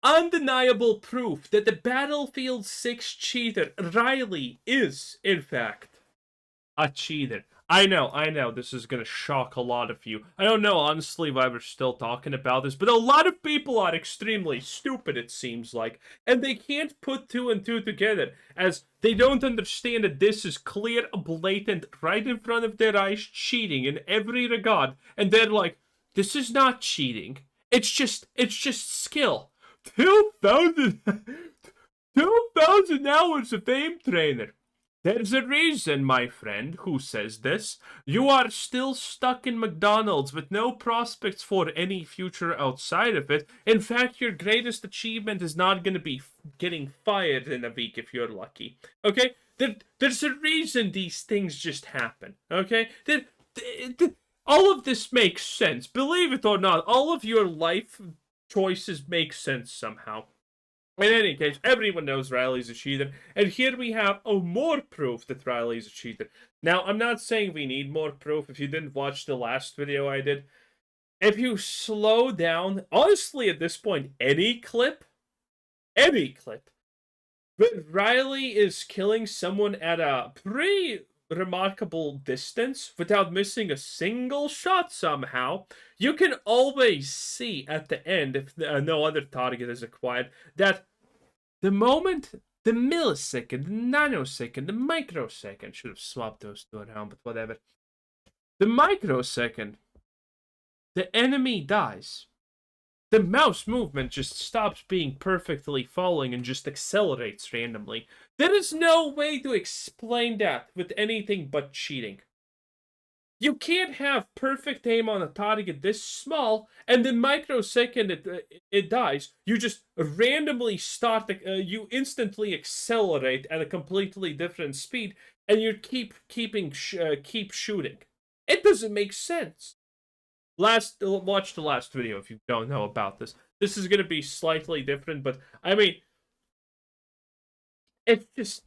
undeniable proof that the Battlefield 6 cheater, Riley, is, in fact, a cheater. I know, this is gonna shock a lot of you. I don't know, honestly, why we're still talking about this, but a lot of people are extremely stupid, it seems like, and they can't put two and two together, as they don't understand that this is clear, blatant, right in front of their eyes, cheating in every regard, and they're like, this is not cheating. It's just skill. 2,000, 2,000 hours of aim trainer. There's a reason, my friend, who says this. You are still stuck in McDonald's with no prospects for any future outside of it. In fact, your greatest achievement is not going to be getting fired in a week if you're lucky. Okay? There's a reason these things just happen. Okay? All of this makes sense. Believe it or not, all of your life choices make sense somehow. In any case, everyone knows Riley's a cheater, and here we have more proof that Riley's a cheater. Now, I'm not saying we need more proof. If you didn't watch the last video I did, if you slow down, honestly, at this point, any clip, but Riley is killing someone at a pretty remarkable distance without missing a single shot somehow, you can always see at the end, if no other target is acquired, that the moment, the millisecond, the nanosecond, the microsecond, should have swapped those two around, but whatever. The microsecond, the enemy dies. The mouse movement just stops being perfectly following and just accelerates randomly. There is no way to explain that with anything but cheating. You can't have perfect aim on a target this small, and then microsecond it dies. You just randomly start, you instantly accelerate at a completely different speed, and you keep shooting. It doesn't make sense. Watch the last video if you don't know about this. This is gonna be slightly different, but I mean, it's just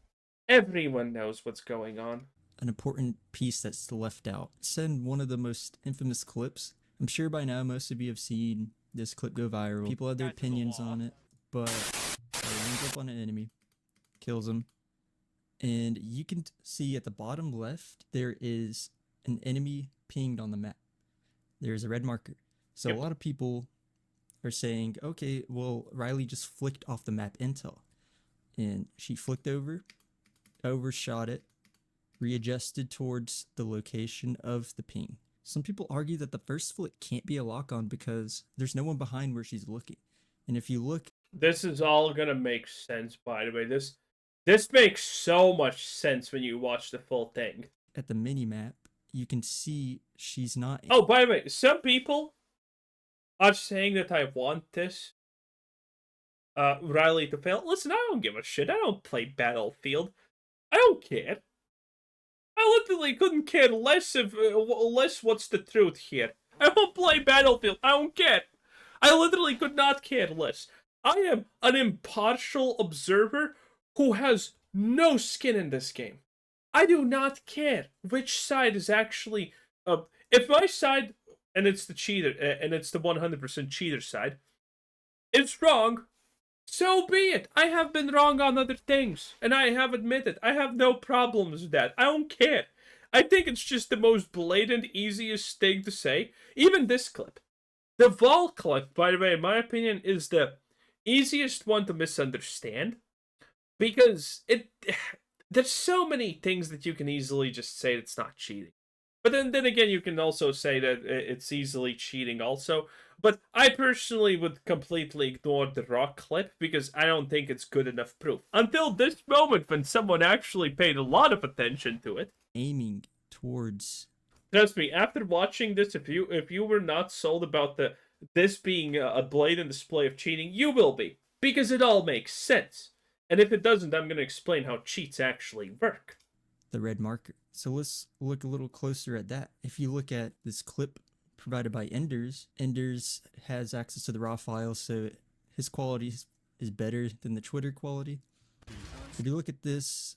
everyone knows what's going on. An important piece that's left out. Send one of the most infamous clips. I'm sure by now most of you have seen this clip go viral. People have their opinions on it, but runs up on an enemy, kills him, and you can see at the bottom left there is an enemy pinged on the map. There's a red marker. So a lot of people are saying, okay, well, Riley just flicked off the map intel, and she flicked over, overshot it, readjusted towards the location of the ping. Some people argue that the first flick can't be a lock-on because there's no one behind where she's looking. And if you look... This is all gonna make sense, by the way. This makes so much sense when you watch the full thing. At the mini-map, you can see she's not... Oh, by the way, some people are saying that I want this Riley to fail. Listen, I don't give a shit. I don't play Battlefield. I don't care. I literally couldn't care less what's the truth here. I don't play Battlefield. I don't care. I literally could not care less. I am an impartial observer who has no skin in this game. I do not care which side is actually... if my side, and it's the cheater, and it's the 100% cheater side, is wrong, so be it. I have been wrong on other things, and I have admitted. I have no problems with that. I don't care. I think it's just the most blatant, easiest thing to say. Even this clip. The Vol clip, by the way, in my opinion, is the easiest one to misunderstand. Because there's so many things that you can easily just say it's not cheating. But then again, you can also say that it's easily cheating also. But I personally would completely ignore the Rock clip because I don't think it's good enough proof. Until this moment when someone actually paid a lot of attention to it. Aiming towards... Trust me, after watching this, if you were not sold about this being a blatant display of cheating, you will be. Because it all makes sense. And if it doesn't, I'm going to explain how cheats actually work. The red marker. So let's look a little closer at that. If you look at this clip provided by Enders, Enders has access to the raw file, so his quality is better than the Twitter quality. If you look at this,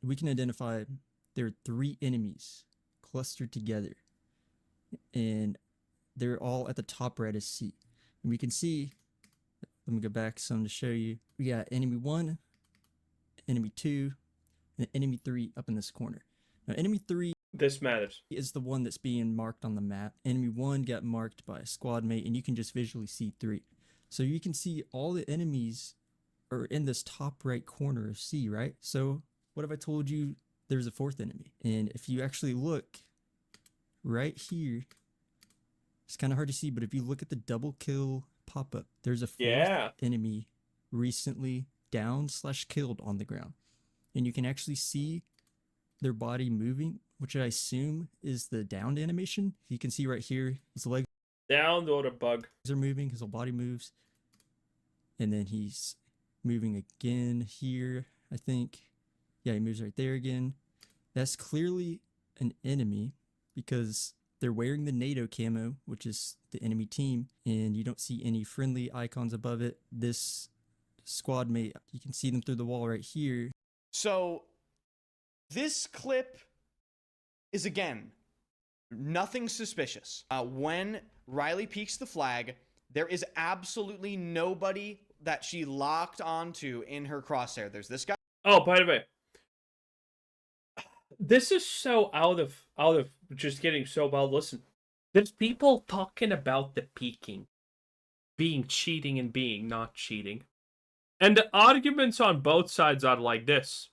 we can identify there are 3 enemies clustered together, and they're all at the top right as C. And we can see Let me go back some to show you. We got enemy 1, enemy 2, and enemy 3 up in this corner. Now, enemy 3 This matters. is the one that's being marked on the map. Enemy 1 got marked by a squad mate, and you can just visually see 3. So you can see all the enemies are in this top right corner of C, right? So what if I told you there's a 4th enemy? And if you actually look right here, it's kind of hard to see, but if you look at the double kill pop-up, there's a 4th enemy recently down/killed on the ground. And you can actually see their body moving, which I assume is the downed animation. You can see right here, his legs Downed or a bug. are moving, his whole body moves. And then he's moving again here, I think. Yeah, he moves right there again. That's clearly an enemy because they're wearing the NATO camo, which is the enemy team, and you don't see any friendly icons above it. This squad mate, you can see them through the wall right here. So this clip is, again, nothing suspicious. When Riley peeks the flag, there is absolutely nobody that she locked onto in her crosshair. There's this guy. Oh, by the way, this is so out of just getting so well. Listen, there's people talking about the peeking being cheating and being not cheating, and the arguments on both sides are like this.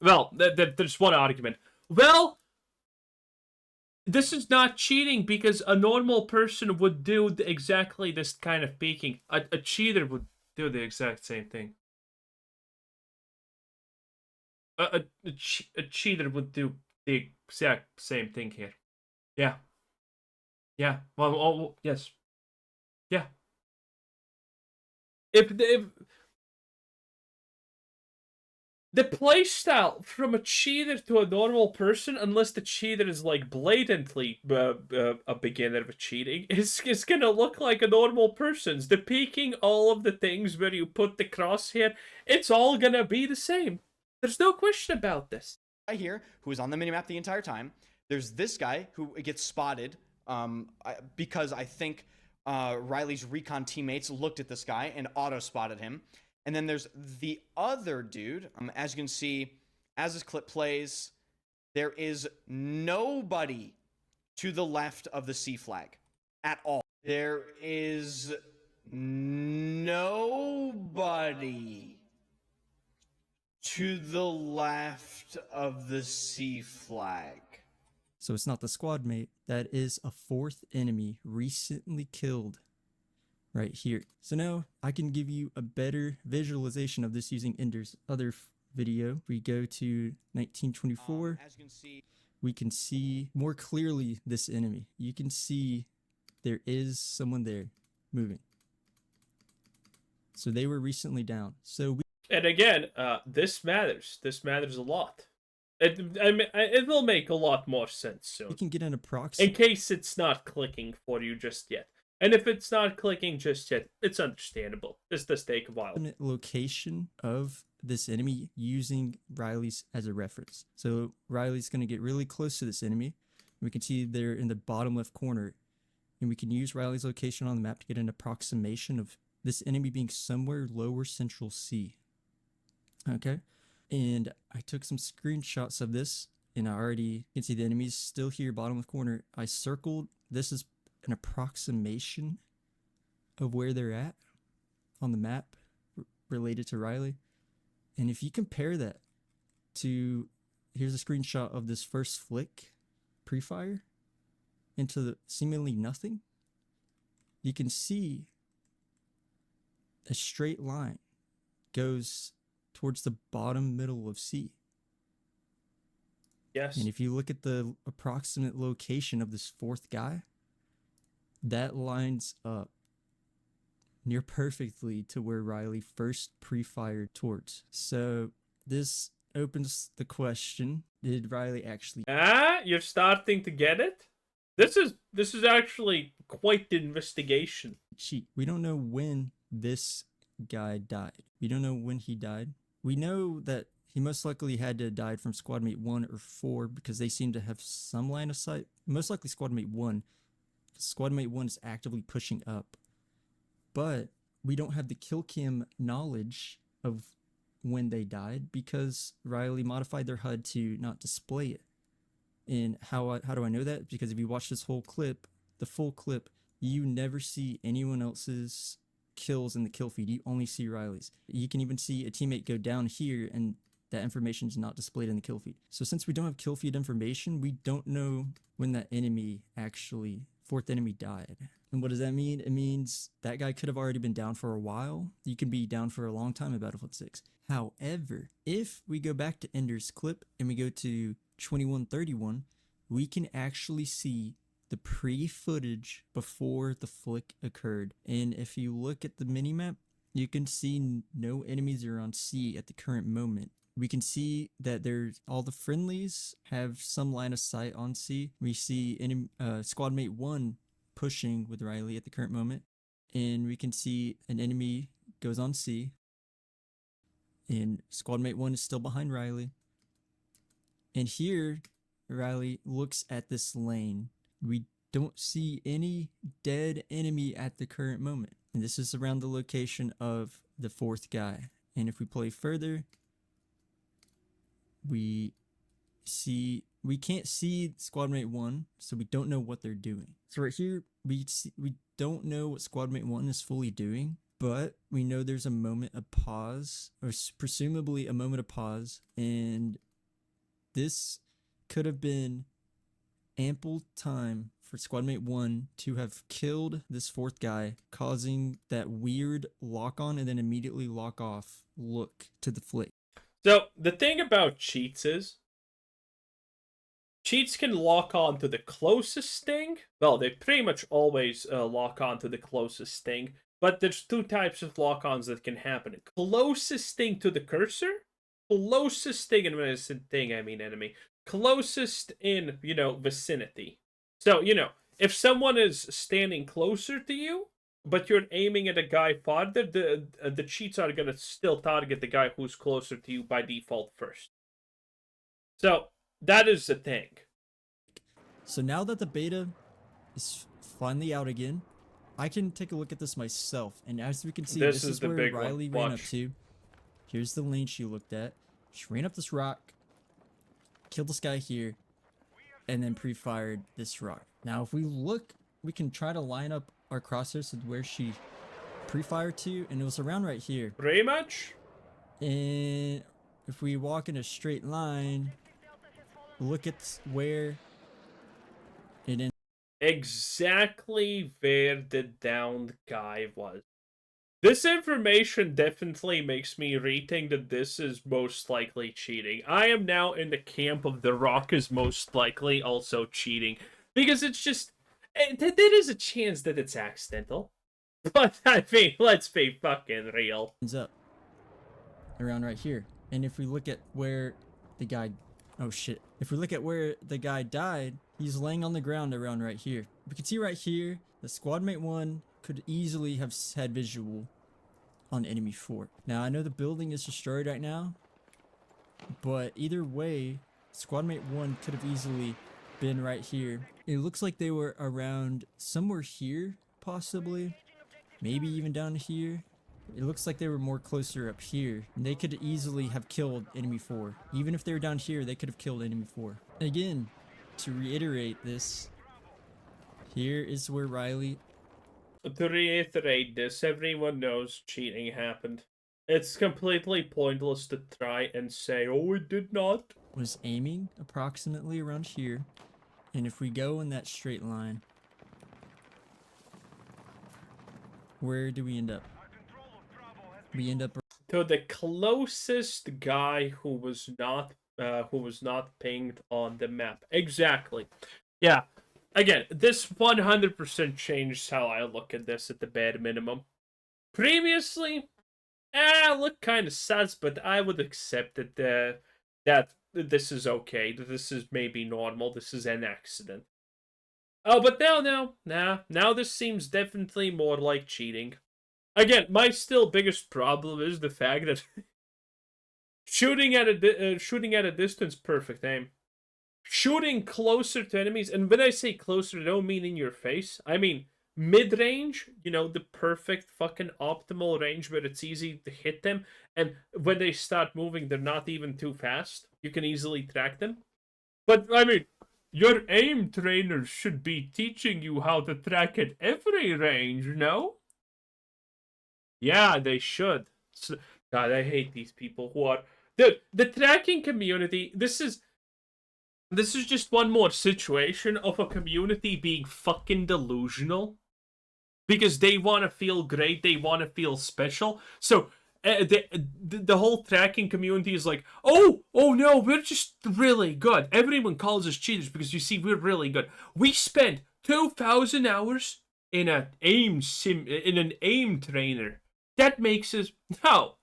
Well, there's one argument. Well, this is not cheating because a normal person would do exactly this kind of peeking. A cheater would do the exact same thing. A cheater would do the exact same thing here. Yeah. Yeah. Well, yes. Yeah. If the playstyle from a cheater to a normal person, unless the cheater is like blatantly a beginner of cheating, is gonna look like a normal person's. The peeking, all of the things where you put the crosshair, it's all gonna be the same. There's no question about this. Guy here who is on the minimap the entire time. There's this guy who gets spotted because I think Riley's recon teammates looked at this guy and auto-spotted him. And then there's the other dude. As you can see, as this clip plays, there is nobody to the left of the C flag at all. There is nobody to the left of the C flag. So it's not the squad mate. That is a 4th enemy recently killed right here. So now I can give you a better visualization of this using Ender's other video. We go to 1924. As you can see, we can see more clearly this enemy. You can see there is someone there moving. So they were recently down. So and again, this matters. This matters a lot. It will make a lot more sense soon. we can get an approximate. In case it's not clicking for you just yet. And if it's not clicking just yet, it's understandable. This does take a while. Location of this enemy using Riley's as a reference. So Riley's going to get really close to this enemy. We can see they're in the bottom left corner. And we can use Riley's location on the map to get an approximation of this enemy being somewhere lower central C. Okay. And I took some screenshots of this, and I already can see the enemy's still here, bottom left corner. I circled, this is an approximation of where they're at on the map related to Riley. And if you compare that to, here's a screenshot of this first flick pre-fire into the seemingly nothing, you can see a straight line goes towards the bottom middle of C. Yes. And if you look at the approximate location of this 4th guy, that lines up near perfectly to where Riley first pre-fired towards. So this opens the question, did Riley actually... You're starting to get it? This is actually quite the investigation. cheat? We don't know when this guy died. We don't know when he died. We know that he most likely had to have died from squad mate 1 or 4 because they seem to have some line of sight. Most likely squad mate 1. Squad mate 1 is actively pushing up. But we don't have the kill cam knowledge of when they died because Riley modified their HUD to not display it. And how do I know that? Because if you watch this whole clip, the full clip, you never see anyone else's kills in the kill feed. You only see Riley's. You can even see a teammate go down here and that information is not displayed in the kill feed. So since we don't have kill feed information, we don't know when that enemy actually, fourth enemy died. And what does that mean? It means that guy could have already been down for a while. You can be down for a long time in Battlefield 6. However, if we go back to Ender's clip and we go to 2131, we can actually see the pre-footage before the flick occurred. And if you look at the minimap, you can see no enemies are on C at the current moment. We can see that there's all the friendlies have some line of sight on C. We see squad mate 1 pushing with Riley at the current moment. And we can see an enemy goes on C. And squad mate 1 is still behind Riley. And here, Riley looks at this lane. We don't see any dead enemy at the current moment. And this is around the location of the fourth guy. And if we play further, we can't see squad mate 1, so we don't know what they're doing. So right here, we don't know what squad mate 1 is fully doing, but we know there's a moment of pause, or presumably a moment of pause, and this could have been ample time for squad mate 1 to have killed this fourth guy, causing that weird lock on and then immediately lock off look to the flick. So the thing about cheats is, cheats can lock on to the closest thing. Well, they pretty much always lock on to the closest thing, but there's two types of lock-ons that can happen. Closest thing to the cursor, closest thing, and when I say thing, I mean enemy. Closest in, vicinity. So, if someone is standing closer to you, but you're aiming at a guy farther, the cheats are going to still target the guy who's closer to you by default first. So, that is the thing. So now that the beta is finally out again, I can take a look at this myself. And as we can see, this is the where big Riley one. ran up to. Here's the lane she looked at. She ran up this rock, killed this guy here, and then pre-fired this rock. Now, if we look, we can try to line up our crosshairs to where she pre-fired to, and it was around right here. Pretty much. And if we walk in a straight line, look at where it ended. Exactly where the downed guy was. This information definitely makes me rethink that this is most likely cheating. I am now in the camp of the rock is most likely also cheating. Because it's just, there is a chance that it's accidental. But, I mean, let's be fucking real. Ends up around right here. And if we look at where the guy, oh shit. If we look at where the guy died, he's laying on the ground around right here. We can see right here, the squad mate 1 could easily have had visual on enemy 4. Now, I know the building is destroyed right now, but either way, squad mate 1 could have easily been right here. It looks like they were around somewhere here, possibly. Maybe even down here. It looks like they were more closer up here. And they could easily have killed enemy 4. Even if they were down here, they could have killed enemy 4. Again, to reiterate this, here is where Riley... To reiterate this, everyone knows cheating happened. It's completely pointless to try and say, oh, it did not. Was aiming approximately around here. And if we go in that straight line, where do we end up? We end up to the closest guy who was not pinged on the map. Exactly. Yeah. Again, this 100% changed how I look at this at the bare minimum. Previously, look kind of sus, but I would accept that that this is okay. That this is maybe normal. This is an accident. Oh, but now this seems definitely more like cheating. Again, my still biggest problem is the fact that shooting at a distance, perfect aim. Shooting closer to enemies, and when I say closer, I don't mean in your face. I mean mid-range, you know, the perfect fucking optimal range where it's easy to hit them, and when they start moving, they're not even too fast. You can easily track them. But, I mean, your aim trainers should be teaching you how to track at every range, no? Yeah, they should. God, I hate these people who are... The tracking community, this is just one more situation of a community being fucking delusional. Because they want to feel great, they want to feel special. So the whole tracking community is like, oh no, we're just really good. Everyone calls us cheaters because you see, we're really good. We spent 2,000 hours in an aim trainer. That makes us no.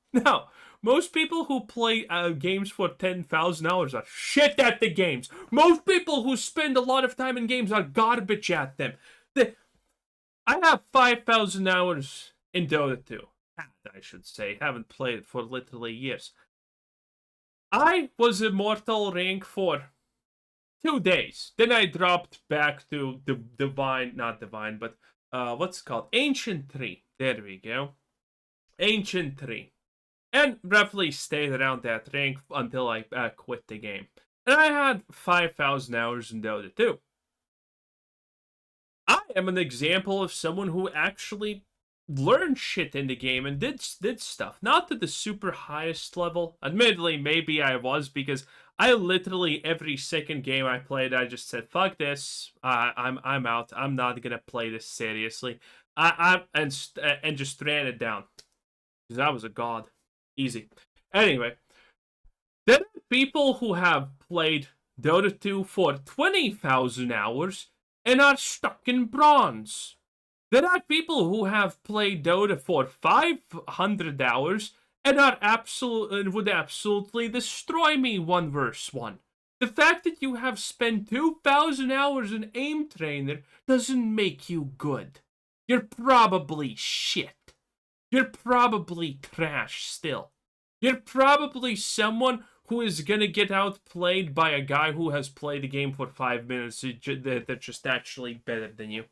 Most people who play games for 10,000 hours are shit at the games. Most people who spend a lot of time in games are garbage at them. I have 5,000 hours in Dota 2. I should say. Haven't played it for literally years. I was immortal rank for 2 days. Then I dropped back to the not divine, but what's it called? Ancient 3. There we go. Ancient 3. And roughly stayed around that rank until I quit the game. And I had 5,000 hours in Dota 2. I am an example of someone who actually learned shit in the game and did stuff. Not to the super highest level. Admittedly, maybe I was, because I literally every second game I played, I just said, "Fuck this! I'm out. I'm not gonna play this seriously." And just ran it down because I was a god. Easy. Anyway, there are people who have played Dota 2 for 20,000 hours and are stuck in bronze. There are people who have played Dota for 500 hours and would absolutely destroy me 1 vs 1. The fact that you have spent 2,000 hours in aim trainer doesn't make you good. You're probably shit. You're probably trash still. You're probably someone who is gonna get outplayed by a guy who has played the game for 5 minutes. They're just actually better than you.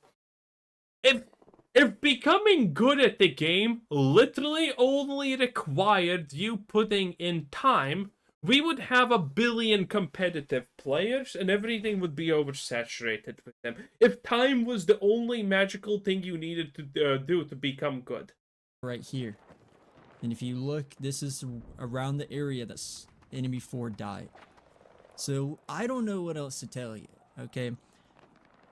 If becoming good at the game literally only required you putting in time, we would have 1 billion competitive players and everything would be oversaturated with them. If time was the only magical thing you needed to do to become good. Right here. And if you look, this is around the area that's enemy 4 died. So I don't know what else to tell you, okay?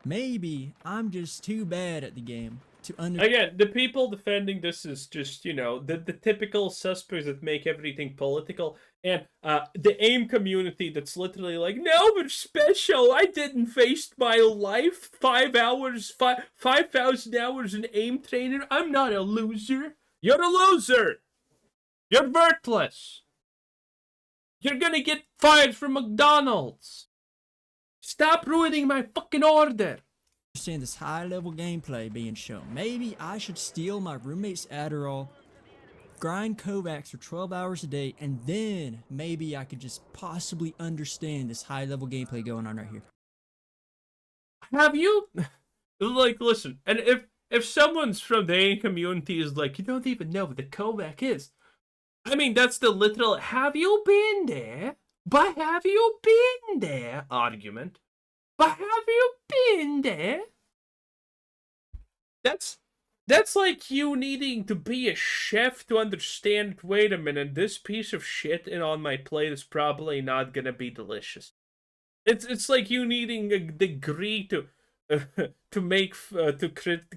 Maybe I'm just too bad at the game to Again, the people defending this is just, you know, the typical suspects that make everything political. And the AIM community that's literally like, no, we're special. I didn't waste my life. 5,000 hours in AIM trainer. I'm not a loser. You're a loser. You're worthless. You're gonna get fired from McDonald's. Stop ruining my fucking order. Understand this high level gameplay being shown. Maybe I should steal my roommate's Adderall, grind Kovacs for 12 hours a day, and then maybe I could just possibly understand this high level gameplay going on right here. Have you? Like, listen, and if someone's from the AIM community is like, you don't even know what the Kovac is. I mean, that's the literal, have you been there? But have you been there argument? But have you been there? That's like you needing to be a chef to understand, wait a minute, this piece of shit on my plate is probably not gonna be delicious. It's like you needing a degree to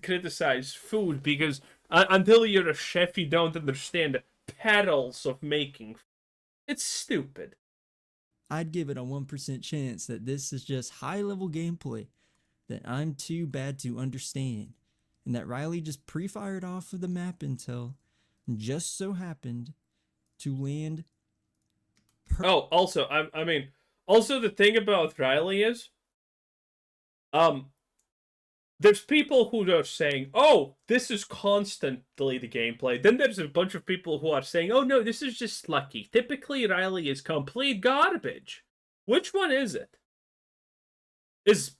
criticize food, because until you're a chef you don't understand the perils of making food. It's stupid. I'd give it a 1% chance that this is just high level gameplay that I'm too bad to understand, and that Riley just pre-fired off of the map intel and just so happened to land. Also, I mean, also the thing about Riley is, there's people who are saying, oh, this is constantly the gameplay. Then there's a bunch of people who are saying, oh no, this is just lucky. Typically, Riley is complete garbage. Which one is it? Is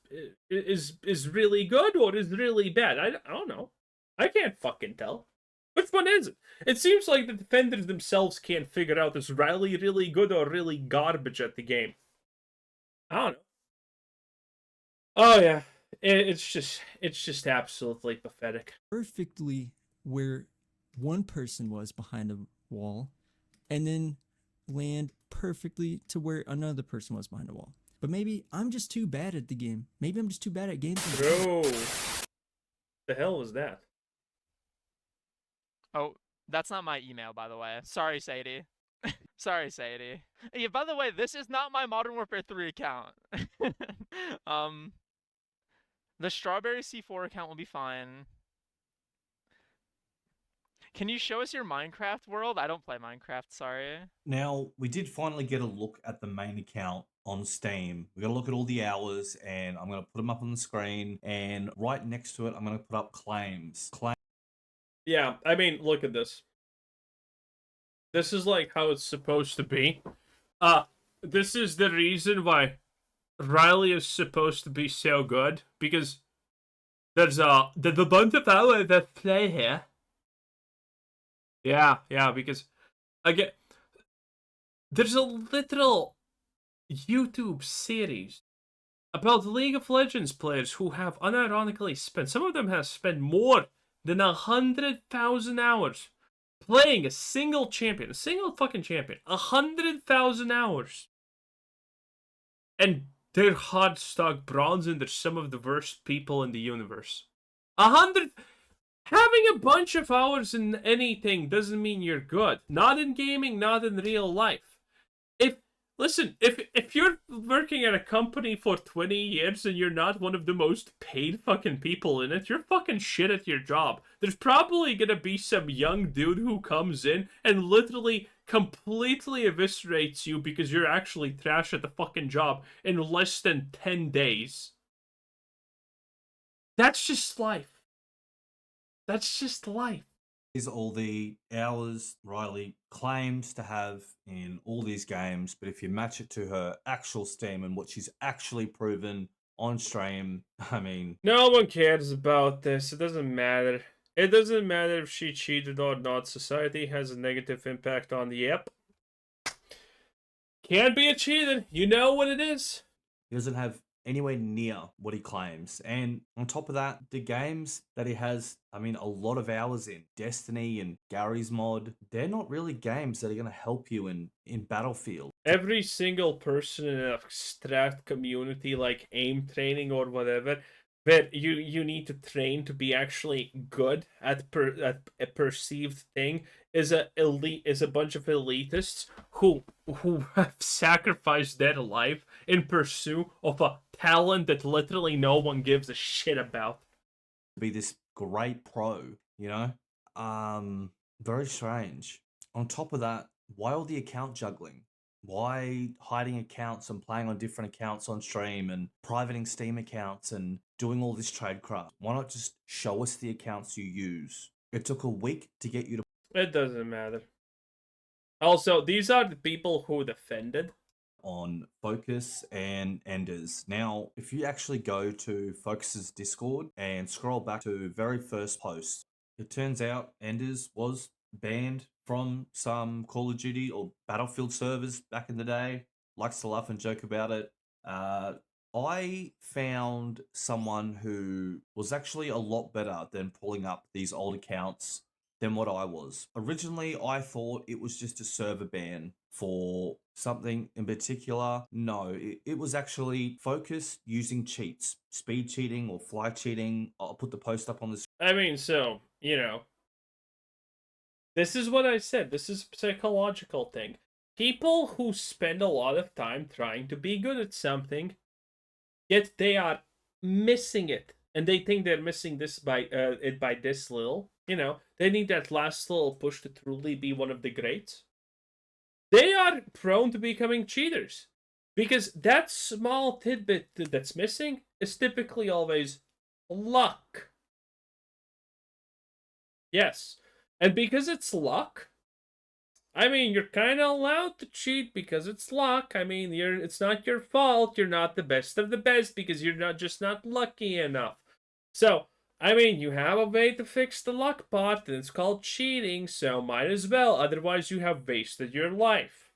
is really good or is really bad. I don't know. I can't fucking tell. Which one is it? It seems like the defenders themselves can't figure out is Riley really good or really garbage at the game. I don't know. Oh yeah, it's just absolutely pathetic. Perfectly where one person was behind a wall, and then land perfectly to where another person was behind a wall. But maybe I'm just too bad at the game. Maybe I'm just too bad at games. Bro, the hell was that? Oh, that's not my email, by the way. Sorry, Sadie. Sorry, Sadie. Yeah, by the way, this is not my Modern Warfare 3 account. The Strawberry C4 account will be fine. Can you show us your Minecraft world? I don't play Minecraft, sorry. Now, we did finally get a look at the main account on Steam. We got to look at all the hours, and I'm going to put them up on the screen, and right next to it, I'm going to put up claims. Yeah, I mean, look at this. This is like how it's supposed to be. This is the reason why Riley is supposed to be so good, because there's a bunch of hours that play here. Yeah, because again, there's a literal YouTube series about League of Legends players who have unironically spent, some of them have spent more than 100,000 hours playing a single champion, a single fucking champion, 100,000 hours. And they're hard stuck bronze and they're some of the worst people in the universe. 100... Having a bunch of hours in anything doesn't mean you're good. Not in gaming, not in real life. If you're working at a company for 20 years and you're not one of the most paid fucking people in it, you're fucking shit at your job. There's probably gonna be some young dude who comes in and literally completely eviscerates you because you're actually trash at the fucking job in less than 10 days. That's just life. That's just life. Is all the hours Riley claims to have in all these games, but if you match it to her actual Steam and what she's actually proven on stream, I mean... No one cares about this. It doesn't matter. It doesn't matter if she cheated or not. Society has a negative impact on the... Yep. Can't be a cheater. You know what it is. He doesn't have anywhere near what he claims. And on top of that, the games that he has, I mean, a lot of hours in, Destiny and Gary's mod, they're not really games that are going to help you in Battlefield. Every single person in a strat community like aim training or whatever, that you need to train to be actually good at a perceived thing is a bunch of elitists who have sacrificed their life in pursuit of a talent that literally no one gives a shit about. Be this great pro, you know? Very strange. On top of that, why all the account juggling? Why hiding accounts and playing on different accounts on stream and privating Steam accounts and doing all this tradecraft? Why not just show us the accounts you use? It took a week to get you to... It doesn't matter. Also, these are the people who defended on Focus and Enders. Now, if you actually go to Focus's Discord and scroll back to very first post, it turns out Enders was banned from some Call of Duty or Battlefield servers back in the day. Likes to laugh and joke about it. I found someone who was actually a lot better than pulling up these old accounts than what I was. Originally, I thought it was just a server ban for something in particular. No, it was actually Focus using cheats, speed cheating or fly cheating. I'll put the post up on the screen. I mean, so, you know, this is what I said. This is a psychological thing. People who spend a lot of time trying to be good at something, yet they are missing it, and they think they're missing this by this little. You know, they need that last little push to truly be one of the greats. They are prone to becoming cheaters. Because that small tidbit that's missing is typically always luck. Yes. And because it's luck, I mean, you're kind of allowed to cheat because it's luck. I mean, it's not your fault. You're not the best of the best because you're not lucky enough. So, I mean, you have a way to fix the luck pot, and it's called cheating, so might as well. Otherwise, you have wasted your life.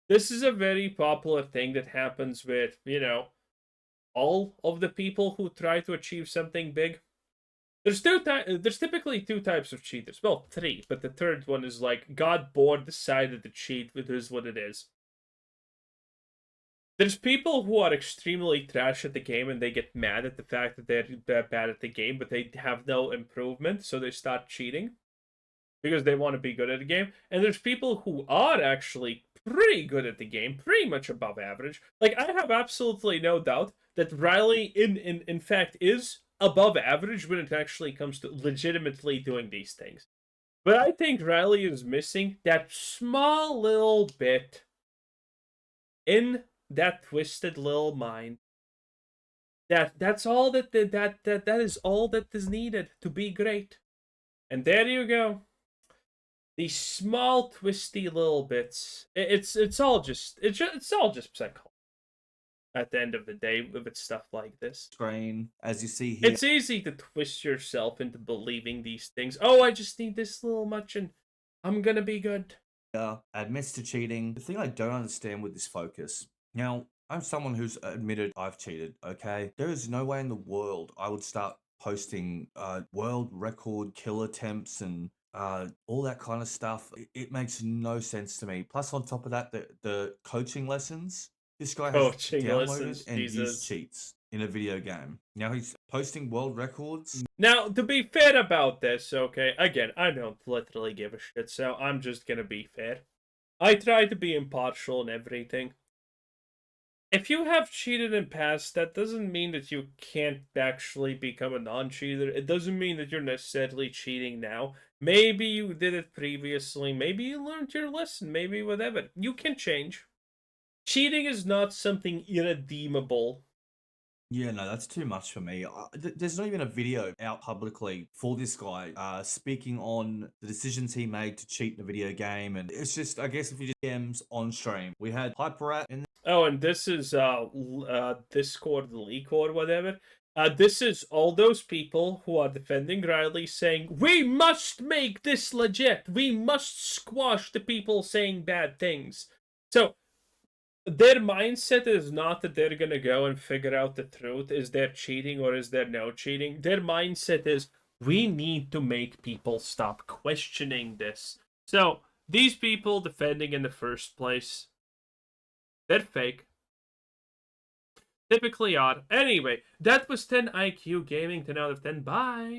This is a very popular thing that happens with, all of the people who try to achieve something big. There's typically two types of cheaters. Well, three, but the third one is like got bored, decided to cheat. It is what it is. There's people who are extremely trash at the game and they get mad at the fact that they're bad at the game, but they have no improvement, so they start cheating because they want to be good at the game. And there's people who are actually pretty good at the game, pretty much above average. Like, I have absolutely no doubt that Riley, in fact, is above average when it actually comes to legitimately doing these things. But I think Riley is missing that small little bit in that twisted little mind. That's all that is all that is needed to be great. And there you go. These small twisty little bits. It's all just psychology. At the end of the day, with stuff like this, Screen, as you see here. it's easy to twist yourself into believing these things. Oh, I just need this little much, and I'm gonna be good. Admits to cheating. The thing I don't understand with this focus. Now, I'm someone who's admitted I've cheated, okay? There is no way in the world I would start posting world record kill attempts and all that kind of stuff. It makes no sense to me. Plus, on top of that, the coaching lessons. This guy has Coaching downloaded lessons, and Jesus. used cheats in a video game. Now he's posting world records. Now, to be fair about this, okay, again, I don't literally give a shit, so I'm just gonna be fair. I try to be impartial in everything. If you have cheated in past, that doesn't mean that you can't actually become a non-cheater. It doesn't mean that you're necessarily cheating now. Maybe you did it previously. Maybe you learned your lesson. Maybe whatever. You can change. Cheating is not something irredeemable. Yeah, no, that's too much for me. There's not even a video out publicly for this guy speaking on the decisions he made to cheat in a video game, and it's just, I guess, if you just DMs on stream, we had Hyperat in. Oh, and this is Discord, Leak, or whatever. This is all those people who are defending Riley, saying we must make this legit. We must squash the people saying bad things. So their mindset is not that they're gonna go and figure out the truth. Is there cheating or is there no cheating? Their mindset is we need to make people stop questioning this. So these people defending in the first place, they're fake. Typically are. Anyway, that was 10 IQ Gaming, 10 out of 10. Bye.